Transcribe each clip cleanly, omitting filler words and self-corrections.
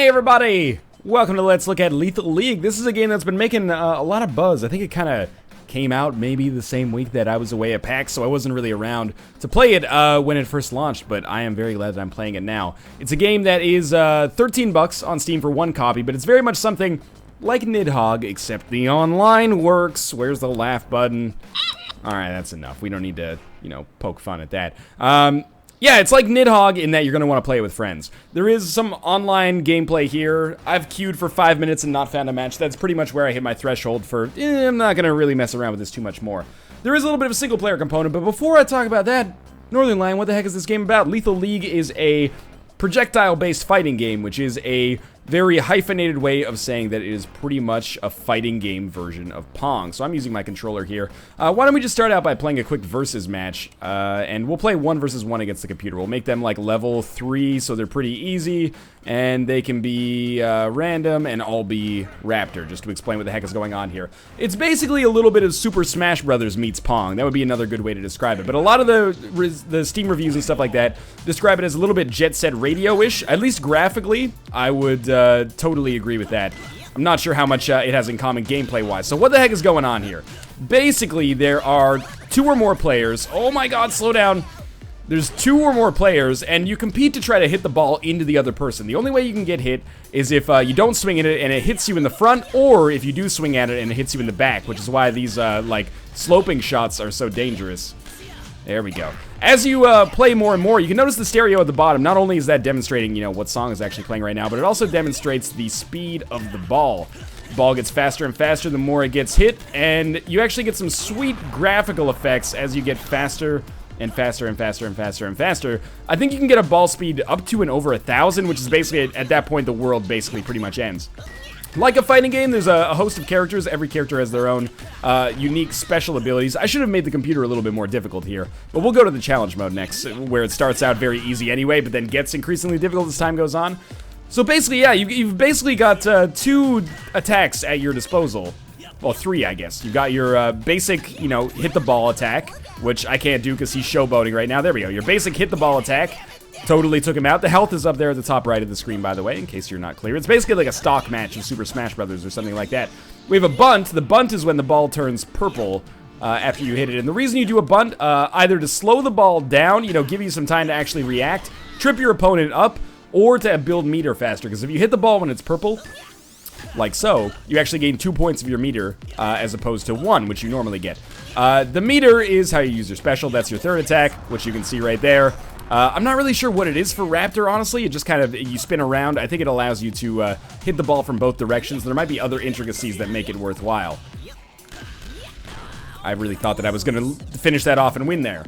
Hey everybody! Welcome to Let's Look at Lethal League. This is a game that's been making a lot of buzz. I think it kind of came out maybe the same week that I was away at PAX, so I wasn't really around to play it when it first launched, but I am very glad that I'm playing it now. It's a game that is 13 bucks on Steam for one copy, but it's very much something like Nidhogg, except the online works. Where's the laugh button? Alright, that's enough. We don't need to, poke fun at that. Yeah, it's like Nidhogg in that you're going to want to play it with friends. There is some online gameplay here. I've queued for 5 minutes and not found a match. That's pretty much where I hit my threshold for, I'm not going to really mess around with this too much more. There is a little bit of a single-player component, but before I talk about that, Northernlion, what the heck is this game about? Lethal League is a projectile-based fighting game, which is a very hyphenated way of saying that it is pretty much a fighting game version of Pong. So I'm using my controller here. Why don't we just start out by playing a quick versus match, and we'll play 1 versus 1 against the computer. We'll make them like level 3, so they're pretty easy, and they can be random and all be Raptor, just to explain what the heck is going on here. It's basically a little bit of Super Smash Brothers meets Pong. That would be another good way to describe it. But a lot of the Steam reviews and stuff like that describe it as a little bit Jet Set Radio-ish. At least graphically, I would totally agree with that. I'm not sure how much it has in common gameplay-wise. So what the heck is going on here? Basically, there are 2 or more players. Oh my god, slow down. There's 2 or more players, and you compete to try to hit the ball into the other person. The only way you can get hit is if you don't swing at it and it hits you in the front, or if you do swing at it and it hits you in the back, which is why these, like, sloping shots are so dangerous. There we go. As you play more and more, you can notice the stereo at the bottom. Not only is that demonstrating, what song is actually playing right now, but it also demonstrates the speed of the ball. The ball gets faster and faster the more it gets hit, and you actually get some sweet graphical effects as you get faster and faster and faster and faster and faster. I think you can get a ball speed up to and over 1,000, which is basically, at that point, the world basically pretty much ends. Like a fighting game, there's a host of characters. Every character has their own unique special abilities. I should have made the computer a little bit more difficult here, but we'll go to the challenge mode next, where it starts out very easy anyway, but then gets increasingly difficult as time goes on. So basically, yeah, you've basically got 2 attacks at your disposal. Well, 3, I guess. You've got your basic, hit the ball attack, which I can't do because he's showboating right now. There we go. Your basic hit the ball attack. Totally took him out. The health is up there at the top right of the screen, by the way, in case you're not clear. It's basically like a stock match of Super Smash Brothers or something like that. We have a bunt. The bunt is when the ball turns purple after you hit it. And the reason you do a bunt, either to slow the ball down, give you some time to actually react, trip your opponent up, or to build meter faster. Because if you hit the ball when it's purple, like so, you actually gain 2 points of your meter as opposed to 1, which you normally get. The meter is how you use your special. That's your 3rd attack, which you can see right there. I'm not really sure what it is for Raptor, honestly. It just kind of, you spin around. I think it allows you to hit the ball from both directions. There might be other intricacies that make it worthwhile. I really thought that I was going to finish that off and win there.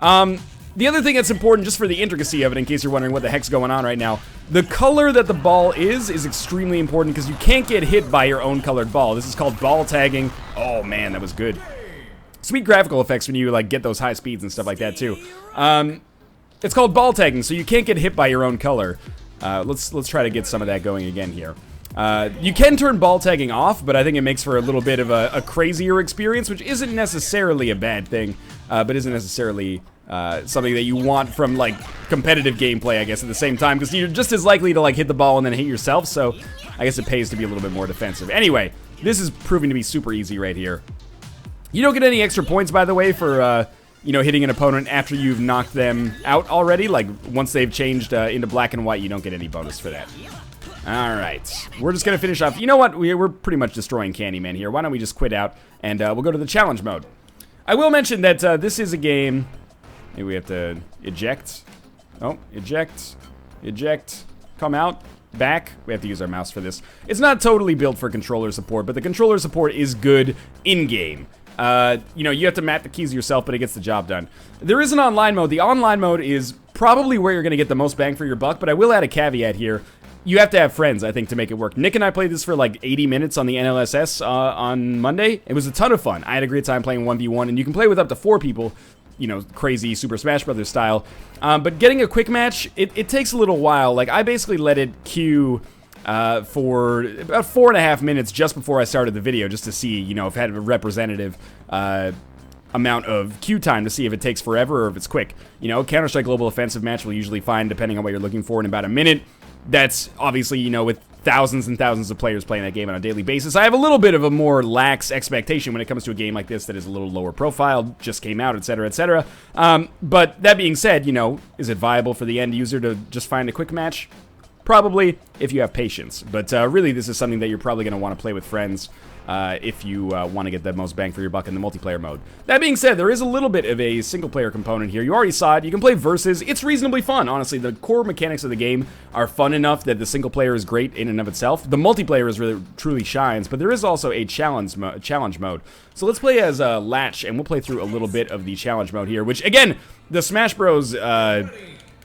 The other thing that's important, just for the intricacy of it, in case you're wondering what the heck's going on right now, the color that the ball is extremely important because you can't get hit by your own colored ball. This is called ball tagging. Oh man, that was good. Sweet graphical effects when you get those high speeds and stuff like that too. It's called ball tagging, so you can't get hit by your own color. Let's try to get some of that going again here. You can turn ball tagging off, but I think it makes for a little bit of a crazier experience, which isn't necessarily a bad thing, but isn't necessarily something that you want from, competitive gameplay, I guess, at the same time, because you're just as likely to, hit the ball and then hit yourself, so I guess it pays to be a little bit more defensive. Anyway, this is proving to be super easy right here. You don't get any extra points, by the way, for, hitting an opponent after you've knocked them out already. Like, once they've changed into black and white, you don't get any bonus for that. Alright, we're just going to finish off. You know what? We're pretty much destroying Candyman here. Why don't we just quit out, and we'll go to the challenge mode. I will mention that this is a game. Maybe we have to eject. Oh, eject. Eject. Come out. Back. We have to use our mouse for this. It's not totally built for controller support, but the controller support is good in-game. You have to map the keys yourself, but it gets the job done. There is an online mode. The online mode is probably where you're going to get the most bang for your buck, but I will add a caveat here. You have to have friends, I think, to make it work. Nick and I played this for 80 minutes on the NLSS on Monday. It was a ton of fun. I had a great time playing 1v1, and you can play with up to 4 people, crazy Super Smash Brothers style. But getting a quick match, it takes a little while. I basically let it queue for about 4.5 minutes just before I started the video, just to see, if I had a representative amount of queue time to see if it takes forever or if it's quick. You know, Counter-Strike Global Offensive match will usually find, depending on what you're looking for, in about a minute. That's obviously, you know, with thousands and thousands of players playing that game on a daily basis. I have a little bit of a more lax expectation when it comes to a game like this that is a little lower profile, just came out, etc., etc. But that being said, you know, is it viable for the end user to just find a quick match? Probably, if you have patience. But really, this is something that you're probably going to want to play with friends if you want to get the most bang for your buck in the multiplayer mode. That being said, there is a little bit of a single-player component here. You already saw it. You can play versus. It's reasonably fun, honestly. The core mechanics of the game are fun enough that the single-player is great in and of itself. The multiplayer is really truly shines, but there is also a challenge mode. So let's play as Latch, and we'll play through a little bit of the challenge mode here, which, again, the Smash Bros.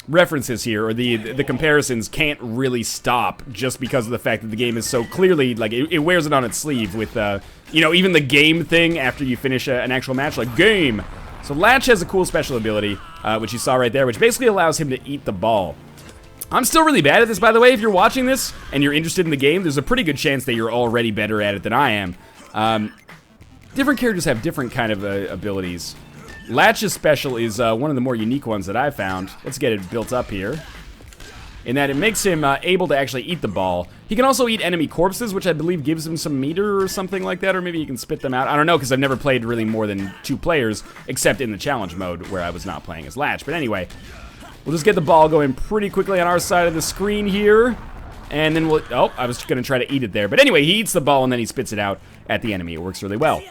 References here, or the comparisons, can't really stop just because of the fact that the game is so clearly, like, it wears it on its sleeve with, you know, even the game thing after you finish an actual match, like, game. So Latch has a cool special ability, which you saw right there, which basically allows him to eat the ball. I'm still really bad at this, by the way. If you're watching this and you're interested in the game, there's a pretty good chance that you're already better at it than I am. Different characters have different kind of abilities. Latch's special is one of the more unique ones that I've found. Let's get it built up here. In that it makes him able to actually eat the ball. He can also eat enemy corpses, which I believe gives him some meter or something like that, or maybe he can spit them out. I don't know, because I've never played really more than 2 players, except in the challenge mode, where I was not playing as Latch. But anyway, we'll just get the ball going pretty quickly on our side of the screen here. And then we'll... Oh, I was going to try to eat it there. But anyway, he eats the ball and then he spits it out at the enemy. It works really well.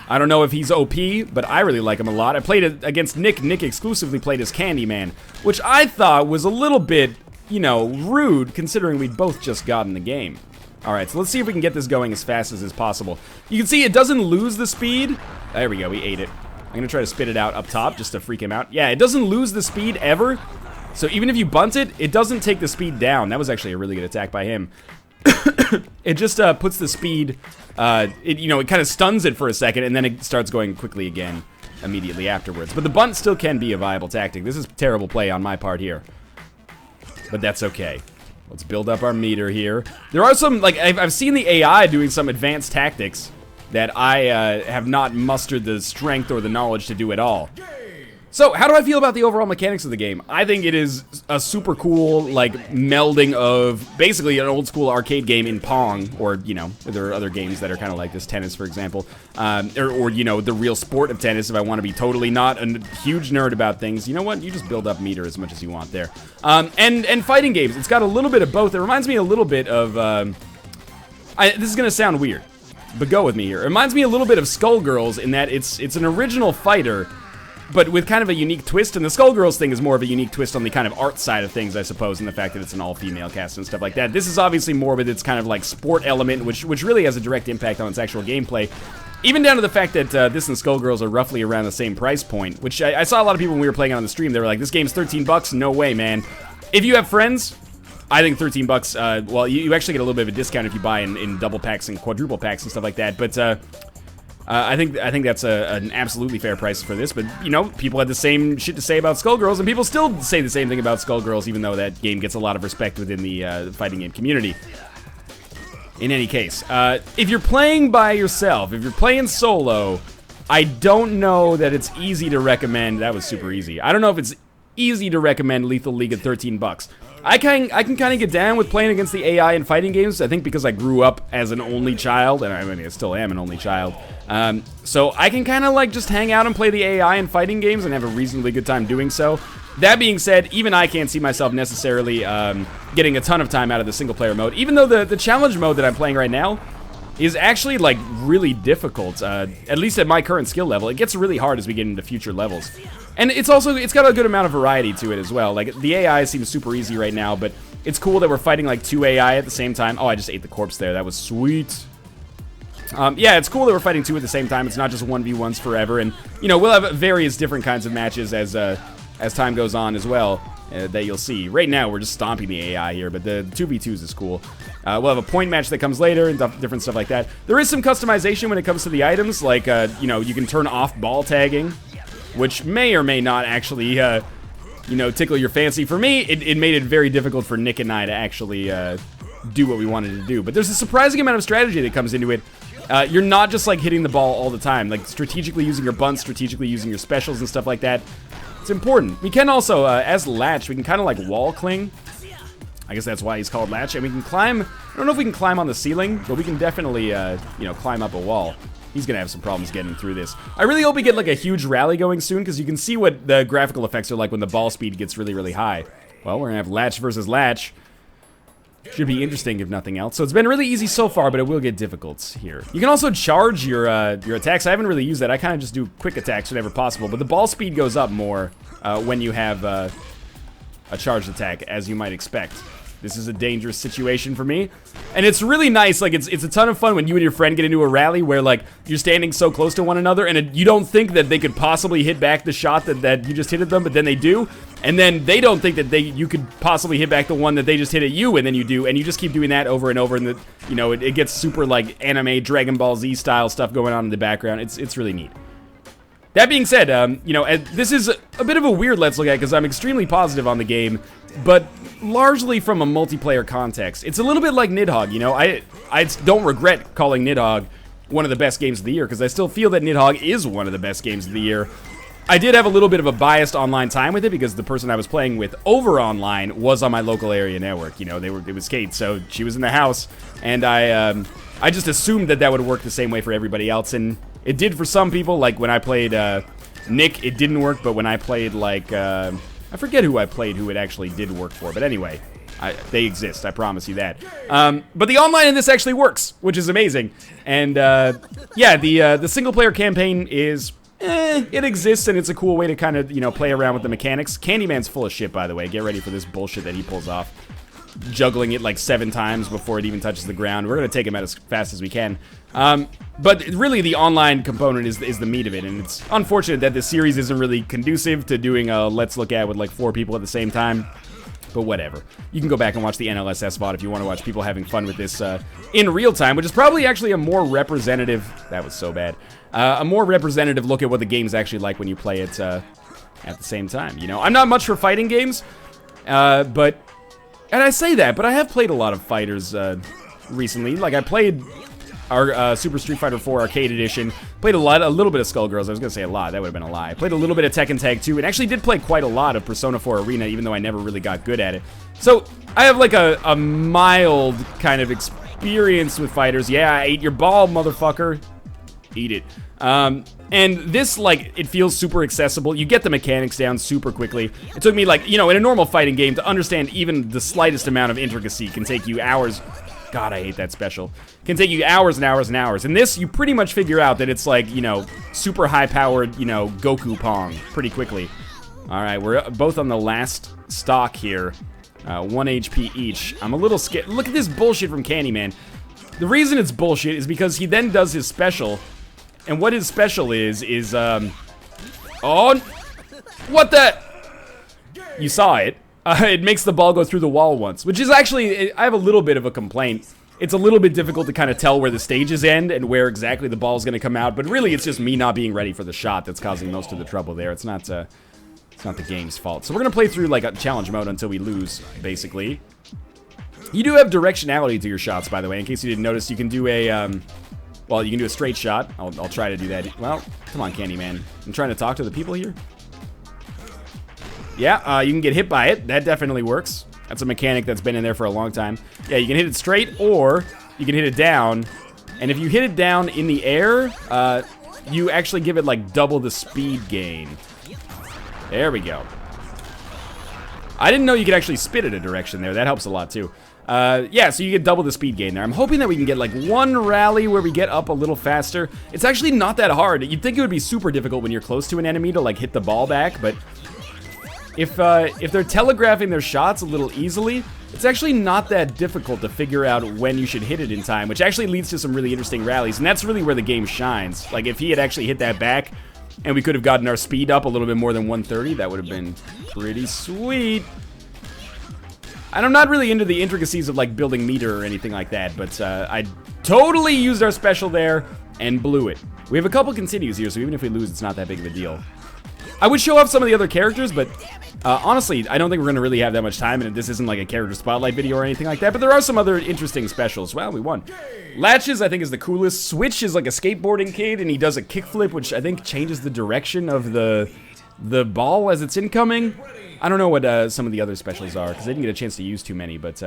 I don't know if he's OP, but I really like him a lot. I played it against Nick. Nick exclusively played as Candyman, which I thought was a little bit, you know, rude, considering we'd both just gotten the game. Alright, so let's see if we can get this going as fast as is possible. You can see it doesn't lose the speed. There we go, we ate it. I'm going to try to spit it out up top, just to freak him out. Yeah, it doesn't lose the speed ever. So even if you bunt it, it doesn't take the speed down. That was actually a really good attack by him. It just puts the speed, you know, it kind of stuns it for a second, and then it starts going quickly again immediately afterwards. But the bunt still can be a viable tactic. This is terrible play on my part here, but that's okay. Let's build up our meter here. There are some, like, I've seen the AI doing some advanced tactics that I have not mustered the strength or the knowledge to do at all. So, how do I feel about the overall mechanics of the game? I think it is a super cool, like, melding of basically an old school arcade game in Pong, or, you know, there are other games that are kind of like this, tennis, for example, or, you know, the real sport of tennis, if I want to be totally not a huge nerd about things. You know what? You just build up meter as much as you want there. And fighting games. It's got a little bit of both. It reminds me a little bit of, this is going to sound weird, but go with me here. It reminds me a little bit of Skullgirls in that it's an original fighter, but with kind of a unique twist, and the Skullgirls thing is more of a unique twist on the kind of art side of things, I suppose, and the fact that it's an all-female cast and stuff like that. This is obviously more with its kind of like sport element, which really has a direct impact on its actual gameplay. Even down to the fact that this and Skullgirls are roughly around the same price point, which I saw a lot of people when we were playing it on the stream, they were like, this game's 13 bucks? No way, man. If you have friends, I think 13 bucks, well, you actually get a little bit of a discount if you buy in double packs and quadruple packs and stuff like that, but I think that's an absolutely fair price for this, but, you know, people had the same shit to say about Skullgirls, and people still say the same thing about Skullgirls, even though that game gets a lot of respect within the fighting game community. In any case, if you're playing by yourself, if you're playing solo, I don't know that it's easy to recommend. That was super easy. I don't know if it's easy to recommend Lethal League at 13 bucks. I can kind of get down with playing against the AI in fighting games, I think because I grew up as an only child, and I mean, I still am an only child. So I can kind of like just hang out and play the AI in fighting games and have a reasonably good time doing so. That being said, even I can't see myself necessarily getting a ton of time out of the single player mode, even though the challenge mode that I'm playing right now is actually like really difficult, at least at my current skill level. It gets really hard as we get into future levels. And it's got a good amount of variety to it as well. Like, the AI seems super easy right now, but it's cool that we're fighting like 2 AI at the same time. Oh, I just ate the corpse there. That was sweet. Yeah, it's cool that we're fighting 2 at the same time. It's not just 1v1s forever, and, you know, we'll have various different kinds of matches as time goes on as well, that you'll see. Right now, we're just stomping the AI here, but the 2v2s is cool. We'll have a point match that comes later and different stuff like that. There is some customization when it comes to the items, like, you know, you can turn off ball tagging, which may or may not actually, you know, tickle your fancy. For me, it made it very difficult for Nick and I to actually do what we wanted to do. But there's a surprising amount of strategy that comes into it. You're not just like hitting the ball all the time, like strategically using your bunts, strategically using your specials and stuff like that. It's important. We can also, as Latch, we can kind of like wall cling. I guess that's why he's called Latch. And we can climb, I don't know if we can climb on the ceiling, but we can definitely, you know, climb up a wall. He's gonna have some problems getting through this. I really hope we get like a huge rally going soon, because you can see what the graphical effects are like when the ball speed gets really, really high. Well, we're gonna have Latch versus Latch. Should be interesting if nothing else. So it's been really easy so far, but it will get difficult here. You can also charge your attacks. I haven't really used that. I kind of just do quick attacks whenever possible, but the ball speed goes up more when you have a charged attack, as you might expect. This is a dangerous situation for me. And it's really nice, like, it's a ton of fun when you and your friend get into a rally where, like, you're standing so close to one another and you don't think that they could possibly hit back the shot that you just hit at them, but then they do. And then they don't think that you could possibly hit back the one that they just hit at you, and then you do. And you just keep doing that over and over, and, you know, it gets super, like, anime, Dragon Ball Z style stuff going on in the background. It's really neat. That being said, you know, this is a bit of a weird Let's Look At, because I'm extremely positive on the game, but largely from a multiplayer context. It's a little bit like Nidhogg, you know? I don't regret calling Nidhogg one of the best games of the year, because I still feel that Nidhogg is one of the best games of the year. I did have a little bit of a biased online time with it, because the person I was playing with over online was on my local area network. You know, it was Kate, so she was in the house, and I just assumed that would work the same way for everybody else, and it did for some people. Like when I played Nick, it didn't work, but when I played like I forget who I played who it actually did work for, but anyway, they exist, I promise you that. But the online in this actually works, which is amazing. And yeah, the single player campaign is, it exists, and it's a cool way to kind of, you know, play around with the mechanics. Candyman's full of shit, by the way. Get ready for this bullshit that he pulls off. Juggling it like 7 times before it even touches the ground. We're gonna take him out as fast as we can. But really, the online component is the meat of it, and it's unfortunate that this series isn't really conducive to doing a Let's Look At with like 4 people at the same time. But whatever. You can go back and watch the NLSS VOD if you want to watch people having fun with this in real time, which is probably actually a more representative... That was so bad. A more representative look at what the game's actually like when you play it at the same time. You know, I'm not much for fighting games, but... And I say that, but I have played a lot of fighters recently. Like, I played our Super Street Fighter 4 Arcade Edition. Played a little bit of Skullgirls. I was gonna say a lot. That would have been a lie. Played a little bit of Tekken Tag 2, and actually did play quite a lot of Persona 4 Arena, even though I never really got good at it. So, I have like a mild kind of experience with fighters. Yeah, I ate your ball, motherfucker. Eat it. And this, like, it feels super accessible. You get the mechanics down super quickly. It took me, like, you know, in a normal fighting game, to understand even the slightest amount of intricacy can take you hours. God, I hate that special. Can take you hours and hours and hours. In this, you pretty much figure out that it's, like, you know, super high-powered, you know, Goku Pong pretty quickly. All right, we're both on the last stock here. 1 HP each. I'm a little scared. Look at this bullshit from Candyman. The reason it's bullshit is because he then does his special. And what his special is, oh, what the? You saw it. It makes the ball go through the wall once, which is actually, I have a little bit of a complaint. It's a little bit difficult to kind of tell where the stages end and where exactly the ball's going to come out, but really it's just me not being ready for the shot that's causing most of the trouble there. It's not the game's fault. So we're going to play through like a challenge mode until we lose, basically. You do have directionality to your shots, by the way. In case you didn't notice, you can do a, well, you can do a straight shot. I'll try to do that. Well, come on, Candyman. I'm trying to talk to the people here. Yeah, you can get hit by it. That definitely works. That's a mechanic that's been in there for a long time. Yeah, you can hit it straight, or you can hit it down. And if you hit it down in the air, you actually give it, like, double the speed gain. There we go. I didn't know you could actually spit it a direction there. That helps a lot, too. Yeah, so you get double the speed gain there. I'm hoping that we can get like one rally where we get up a little faster. It's actually not that hard. You'd think it would be super difficult when you're close to an enemy to like hit the ball back, but if they're telegraphing their shots a little easily, it's actually not that difficult to figure out when you should hit it in time, which actually leads to some really interesting rallies, and that's really where the game shines. Like, if he had actually hit that back, and we could have gotten our speed up a little bit more than 130, that would have been pretty sweet. And I'm not really into the intricacies of, like, building meter or anything like that, but I totally used our special there and blew it. We have a couple continues here, so even if we lose, it's not that big of a deal. I would show off some of the other characters, but honestly, I don't think we're going to really have that much time, and this isn't like a character spotlight video or anything like that, but there are some other interesting specials. Well, we won. Latches, I think, is the coolest. Switch is like a skateboarding kid, and he does a kickflip, which I think changes the direction of the ball as it's incoming. I don't know what some of the other specials are, because I didn't get a chance to use too many, but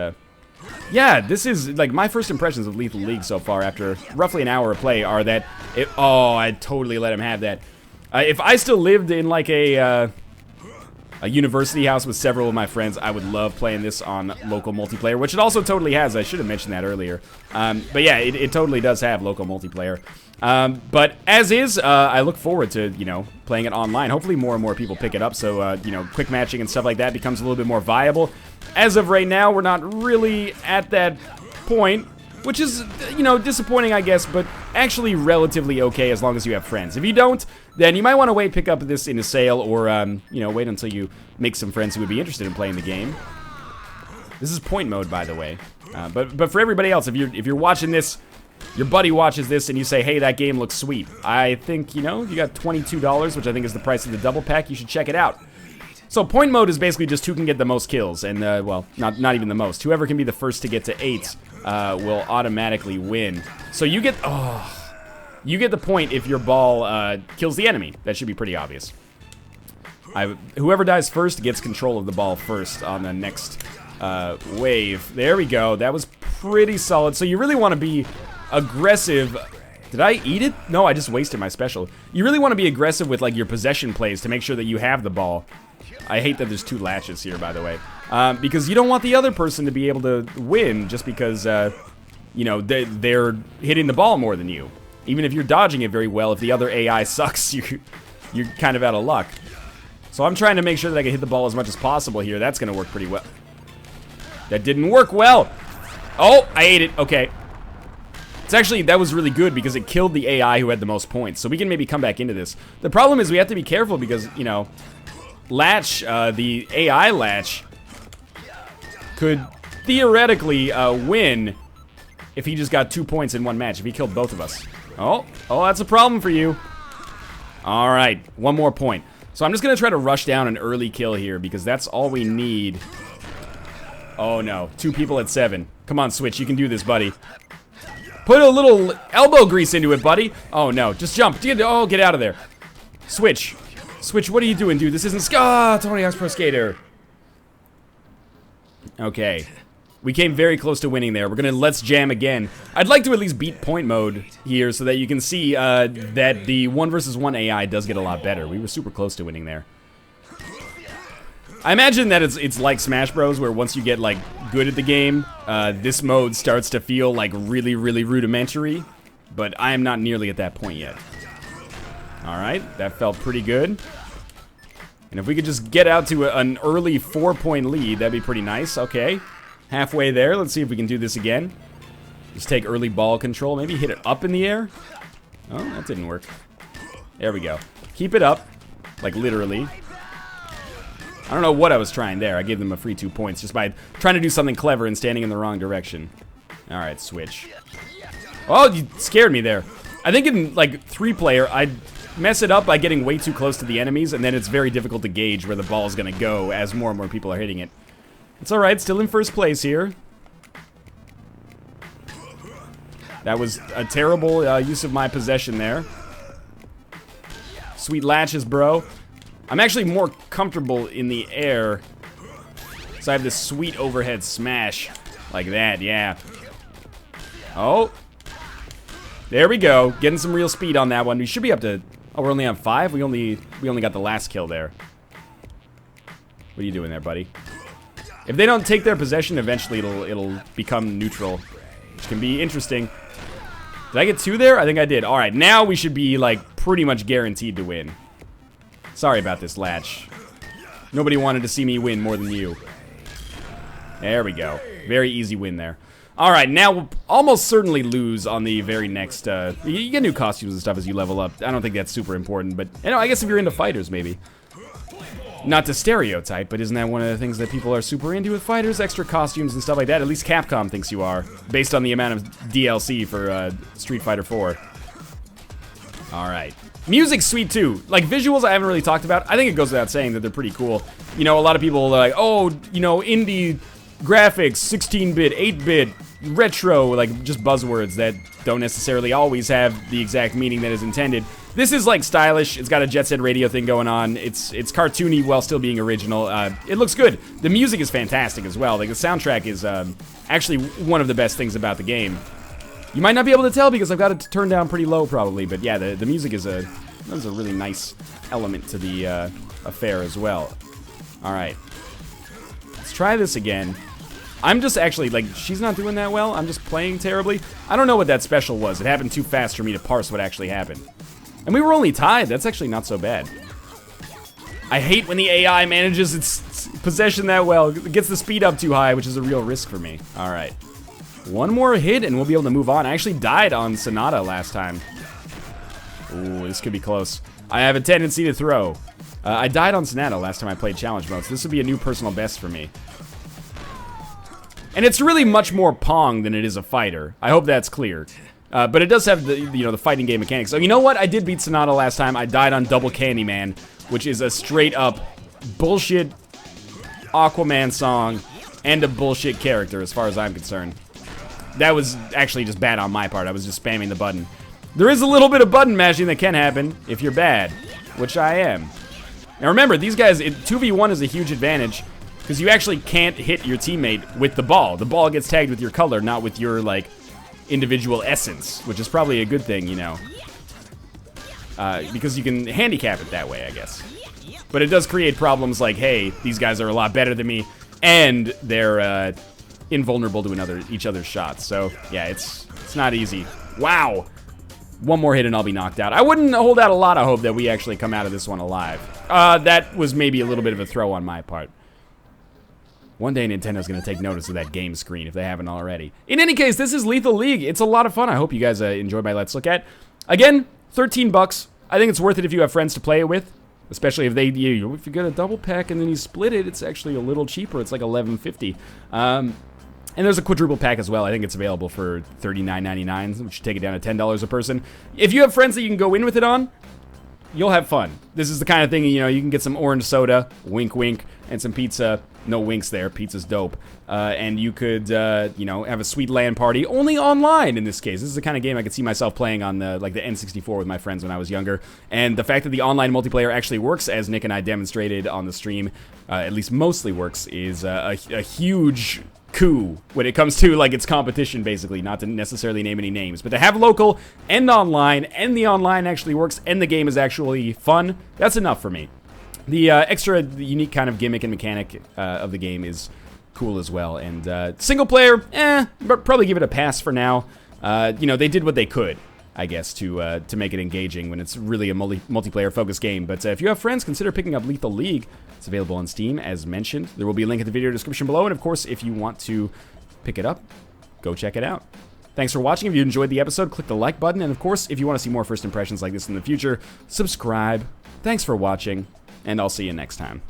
yeah, this is, like, my first impressions of Lethal League so far after roughly an hour of play are that, oh, I'd totally let him have that. If I still lived in, like, a university house with several of my friends, I would love playing this on local multiplayer, which it also totally has. I should have mentioned that earlier. But yeah, it totally does have local multiplayer. But as is, I look forward to, you know, playing it online. Hopefully more and more people pick it up, so, you know, quick matching and stuff like that becomes a little bit more viable. As of right now, we're not really at that point, which is, you know, disappointing, I guess, but actually relatively okay as long as you have friends. If you don't, then you might want to wait, pick up this in a sale, or, you know, wait until you make some friends who would be interested in playing the game. This is point mode, by the way. But for everybody else, if you're watching this, your buddy watches this, and you say, hey, that game looks sweet. I think, you know, you got $22, which I think is the price of the double pack. You should check it out. So point mode is basically just who can get the most kills, and, well, not even the most. Whoever can be the first to get to 8 will automatically win. So you get the point if your ball kills the enemy. That should be pretty obvious. Whoever dies first gets control of the ball first on the next wave. There we go. That was pretty solid. So you really want to be aggressive. Did I eat it? No, I just wasted my special. You really want to be aggressive with, like, your possession plays to make sure that you have the ball. I hate that there's 2 latches here, by the way. Because you don't want the other person to be able to win just because, you know, they're hitting the ball more than you. Even if you're dodging it very well, if the other AI sucks, you're kind of out of luck. So I'm trying to make sure that I can hit the ball as much as possible here. That's going to work pretty well. That didn't work well. Oh, I ate it. Okay. It's actually, that was really good because it killed the AI who had the most points. So we can maybe come back into this. The problem is we have to be careful because, you know, Latch, the AI Latch, could theoretically win if he just got 2 points in one match, if he killed both of us. Oh, that's a problem for you. All right, 1 more point. So I'm just going to try to rush down an early kill here because that's all we need. Oh, no. 2 people at 7. Come on, Switch. You can do this, buddy. Put a little elbow grease into it, buddy. Oh, no. Just jump. Oh, get out of there. Switch. Switch, what are you doing, dude? This isn't... Tony Hawk's Pro Skater. Okay. We came very close to winning there. We're going to let's jam again. I'd like to at least beat point mode here so that you can see that the 1 versus 1 AI does get a lot better. We were super close to winning there. I imagine that it's like Smash Bros, where once you get, like, good at the game, this mode starts to feel, like, really, really rudimentary. But I am not nearly at that point yet. Alright, that felt pretty good. And if we could just get out to an early 4-point lead, that'd be pretty nice. Okay. Halfway there. Let's see if we can do this again. Just take early ball control. Maybe hit it up in the air. Oh, that didn't work. There we go. Keep it up. Like, literally. I don't know what I was trying there. I gave them a free 2 points just by trying to do something clever and standing in the wrong direction. Alright, Switch. Oh, you scared me there. I think in, like, 3-player, I'd mess it up by getting way too close to the enemies, and then it's very difficult to gauge where the ball is going to go as more and more people are hitting it. It's alright, still in first place here. That was a terrible use of my possession there. Sweet latches, bro. I'm actually more comfortable in the air. So I have this sweet overhead smash. Like that, yeah. Oh. There we go. Getting some real speed on that one. We should be up to... Oh, we're only on 5? We only got the last kill there. What are you doing there, buddy? If they don't take their possession, eventually it'll become neutral. Which can be interesting. Did I get 2 there? I think I did. Alright, now we should be, like, pretty much guaranteed to win. Sorry about this, Latch. Nobody wanted to see me win more than you. There we go. Very easy win there. Alright, now we'll almost certainly lose on the very next, you get new costumes and stuff as you level up. I don't think that's super important, but, you know, I guess if you're into fighters, maybe. Not to stereotype, but isn't that one of the things that people are super into with fighters? Extra costumes and stuff like that. At least Capcom thinks you are, based on the amount of DLC for, Street Fighter 4. Alright. Music's sweet too. Like visuals I haven't really talked about. I think it goes without saying that they're pretty cool. You know, a lot of people are like, oh, you know, indie graphics, 16-bit, 8-bit, retro, like just buzzwords that don't necessarily always have the exact meaning that is intended. This is like stylish. It's got a Jet Set Radio thing going on. It's cartoony while still being original. It looks good. The music is fantastic as well. Like the soundtrack is actually one of the best things about the game. You might not be able to tell because I've got it turned down pretty low probably, but yeah, the music is a really nice element to the affair as well. All right, let's try this again. I'm just actually, like, she's not doing that well. I'm just playing terribly. I don't know what that special was. It happened too fast for me to parse what actually happened. And we were only tied. That's actually not so bad. I hate when the AI manages its possession that well. It gets the speed up too high, which is a real risk for me. All right. One more hit and we'll be able to move on. I actually died on Sonata last time. Ooh, this could be close. I have a tendency to throw. I died on Sonata last time I played challenge mode, so this would be a new personal best for me. And it's really much more Pong than it is a fighter. I hope that's clear. But it does have the, the fighting game mechanics. So you know what? I did beat Sonata last time. I died on Double Candyman, which is a straight up bullshit Aquaman song and a bullshit character as far as I'm concerned. That was actually just bad on my part. I was just spamming the button. There is a little bit of button mashing that can happen if you're bad, which I am. Now remember, these guys, 2v1 is a huge advantage because you actually can't hit your teammate with the ball. The ball gets tagged with your color, not with your, like, individual essence, which is probably a good thing, you know. Because you can handicap it that way, I guess. But it does create problems like, hey, these guys are a lot better than me, and they're invulnerable to each other's shots. So, yeah, it's not easy. Wow. One more hit and I'll be knocked out. I wouldn't hold out a lot of hope that we actually come out of this one alive. That was maybe a little bit of a throw on my part. One day Nintendo's gonna take notice of that game screen if they haven't already. In any case, this is Lethal League. It's a lot of fun. I hope you guys enjoyed my Let's Look At. Again, 13 bucks. I think it's worth it if you have friends to play it with. Especially if if you get a double pack and then you split it, it's actually a little cheaper. It's like $11.50. And there's a quadruple pack as well. I think it's available for $39.99, which should take it down to $10 a person. If you have friends that you can go in with it on, you'll have fun. This is the kind of thing, you can get some orange soda, wink wink, and some pizza. No winks there, pizza's dope. And you could, have a sweet LAN party, only online in this case. This is the kind of game I could see myself playing on the N64 with my friends when I was younger. And the fact that the online multiplayer actually works, as Nick and I demonstrated on the stream, at least mostly works, is a huge coup when it comes to its competition, basically. Not to necessarily name any names, but to have local and online, and the online actually works, and the game is actually fun, that's enough for me. The the unique kind of gimmick and mechanic of the game is cool as well. And single player, but probably give it a pass for now. They did what they could, I guess, to make it engaging when it's really a multiplayer focused game. But if you have friends, consider picking up Lethal League. It's available on Steam, as mentioned. There will be a link in the video description below. And of course, if you want to pick it up, go check it out. Thanks for watching. If you enjoyed the episode, click the like button. And of course, if you want to see more first impressions like this in the future, subscribe. Thanks for watching, and I'll see you next time.